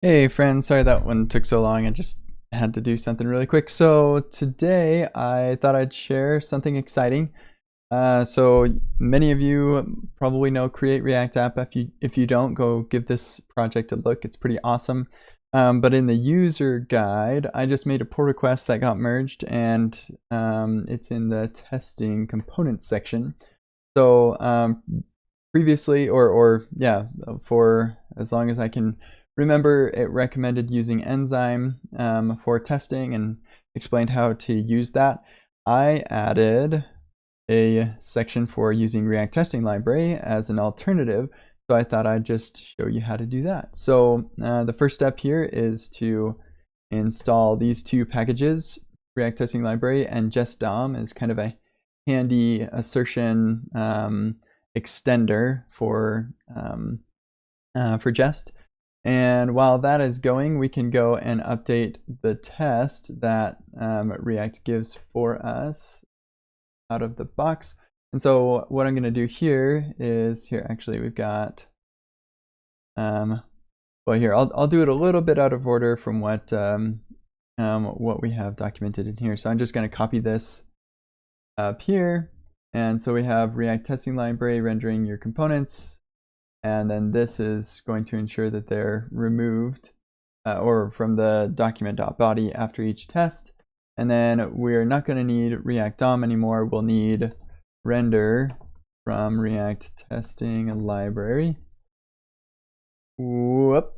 Hey friends, sorry that one took so long. I just had to do something really quick. So today I thought I'd share something exciting. So many of you probably know Create React App. If you don't, go give this project a look. It's pretty awesome. But in the user guide, I just made a pull request that got merged, and it's in the testing components section. So previously, or yeah, for as long as I can remember, it recommended using Enzyme for testing and explained how to use that. I added a section for using React Testing Library as an alternative, so I thought I'd just show you how to do that. So the first step here is to install these two packages, React Testing Library and JestDOM is kind of a handy assertion extender for Jest. And while that is going, we can go and update the test that React gives for us out of the box. And so what I'm going to do here is, actually we've got, well here, I'll do it a little bit out of order from what we have documented in here. So I'm just going to copy this up here. And so we have React Testing Library rendering your components. And then this is going to ensure that they're removed or from the document.body after each test. And then we're not going to need React DOM anymore. We'll need render from React Testing Library. Whoop,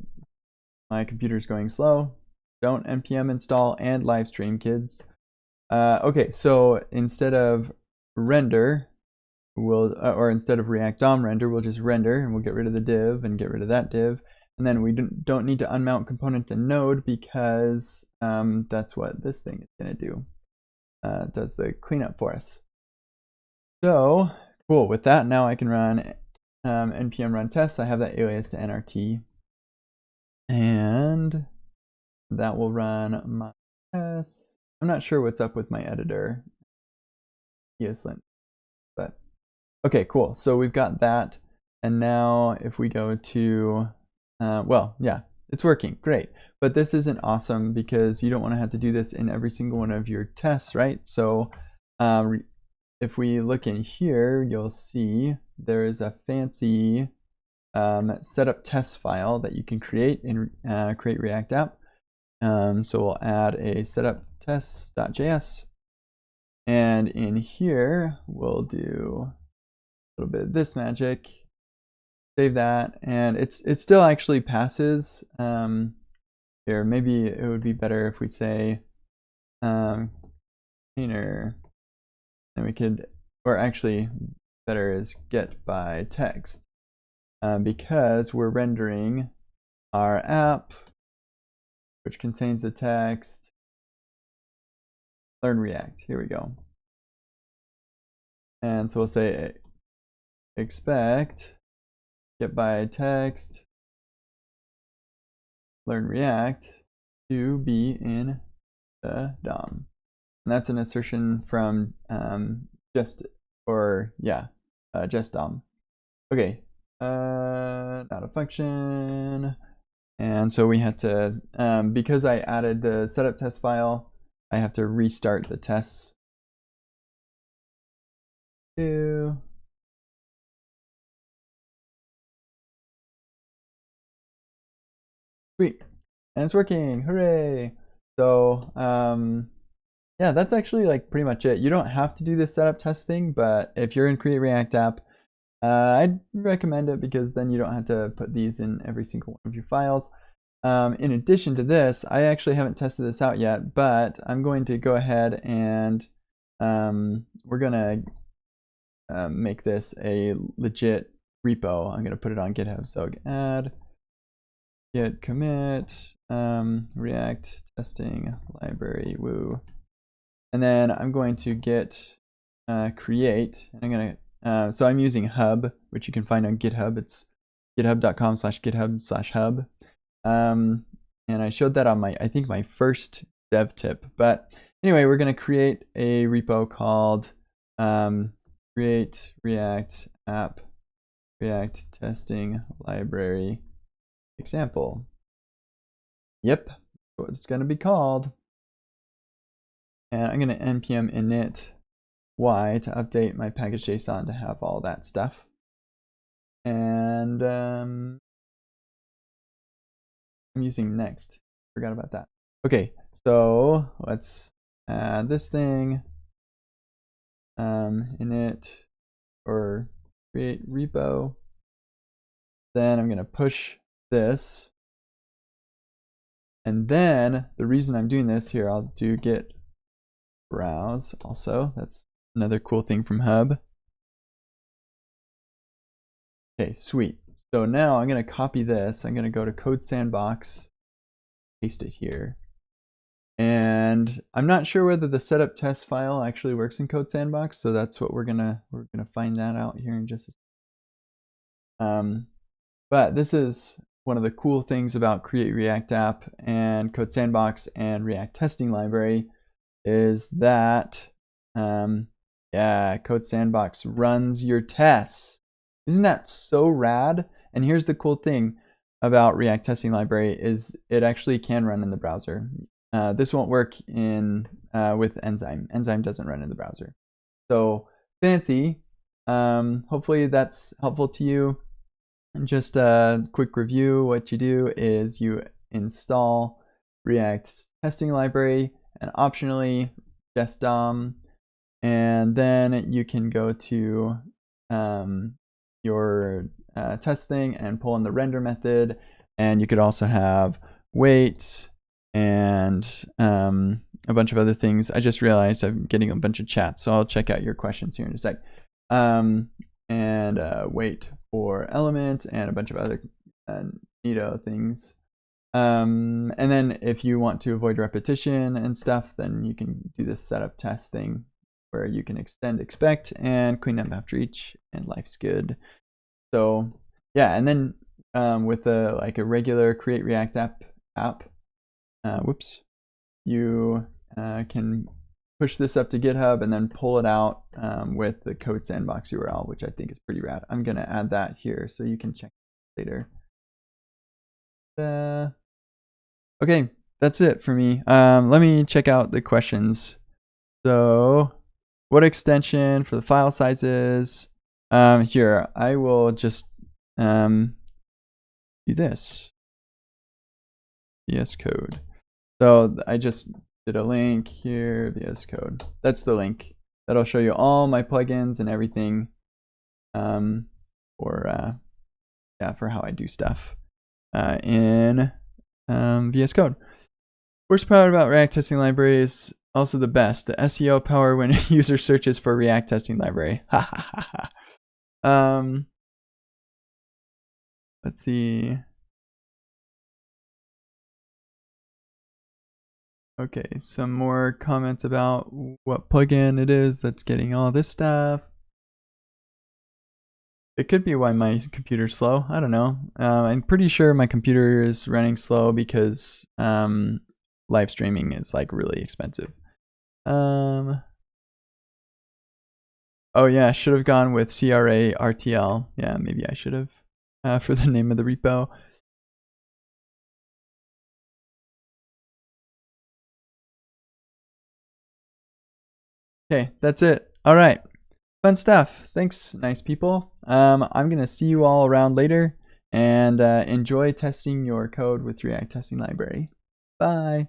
my computer's going slow. Don't npm install and live stream, kids. Okay, so instead of render, or instead of React DOM render, we'll just render, and we'll get rid of the div and get rid of that div. And then we don't need to unmount component to node because that's what this thing is going to do. It does the cleanup for us. So cool. With that, now I can run npm run tests. I have that alias to nrt, and that will run my tests. I'm not sure what's up with my editor, ESLint, but okay, cool. So we've got that. And now if we go to, well, yeah, it's working, great. But this isn't awesome because you don't want to have to do this in every single one of your tests, right? So if we look in here, you'll see there is a fancy setup test file that you can create in Create React App. So we'll add a setup test.js. And in here, we'll do a little bit of this magic, save that, and it still actually passes. Here, maybe it would be better if we say container, and we could, or actually better is get by text, because we're rendering our app, which contains the text. Learn React, here we go. And so we'll say expect get by text learn React to be in the DOM. And that's an assertion from just DOM. Okay, not a function. And so we had to, because I added the setup test file, I have to restart the tests. Sweet, and it's working, hooray! So yeah, that's actually like pretty much it. You don't have to do this setup test thing, but if you're in Create React App, I'd recommend it because then you don't have to put these in every single one of your files. In addition to this, I actually haven't tested this out yet, but I'm going to go ahead and we're gonna make this a legit repo. I'm gonna put it on GitHub. So add git commit React testing library woo, and then I'm going to git create. And I'm gonna so I'm using Hub, which you can find on GitHub. It's github.com/github/hub. And I showed that on I think my first dev tip. But anyway, we're gonna create a repo called create React app React testing library example. Yep, that's what it's going to be called. And I'm going to npm init y to update my package.json to have all that stuff. And I'm using next. Forgot about that. Okay, so let's add this thing. Init or create repo. Then I'm going to push this. And then the reason I'm doing this here, I'll do git browse also. That's another cool thing from Hub. Okay, sweet. So now I'm going to copy this. I'm going to go to Code Sandbox, paste it here. And I'm not sure whether the setup test file actually works in Code Sandbox, so that's what we're gonna find that out here in just a second. But this is one of the cool things about Create React App and Code Sandbox and React Testing Library is that yeah, Code Sandbox runs your tests. Isn't that so rad? And here's the cool thing about React Testing Library is it actually can run in the browser. This won't work in with Enzyme. Enzyme doesn't run in the browser. So fancy. Hopefully that's helpful to you. And just a quick review. What you do is you install React Testing Library and optionally Jest DOM, and then you can go to your test thing and pull in the render method, and you could also have wait and a bunch of other things. I just realized I'm getting a bunch of chats, so I'll check out your questions here in a sec. And wait for element and a bunch of other neato things. And then if you want to avoid repetition and stuff, then you can do this setup test thing where you can extend expect and clean up after each, and life's good. So yeah, and then with like a regular Create React app, you can push this up to GitHub and then pull it out with the Code Sandbox URL, which I think is pretty rad. I'm going to add that here so you can check it later. Okay, that's it for me. Let me check out the questions. So, what extension for the file sizes? Here, I will just do this. VS Code. So I just did a link here, VS Code. That's the link. That'll show you all my plugins and everything for how I do stuff in VS Code. Worst part about React Testing Library is also the best. The SEO power when a user searches for React Testing Library. Let's see. Okay, some more comments about what plugin it is that's getting all this stuff. It could be why my computer's slow. I don't know. I'm pretty sure my computer is running slow because live streaming is like really expensive. Oh yeah, should have gone with CRA RTL. Yeah, maybe I should have for the name of the repo. Okay, that's it. All right. Fun stuff. Thanks, nice people. I'm going to see you all around later, and enjoy testing your code with React Testing Library. Bye.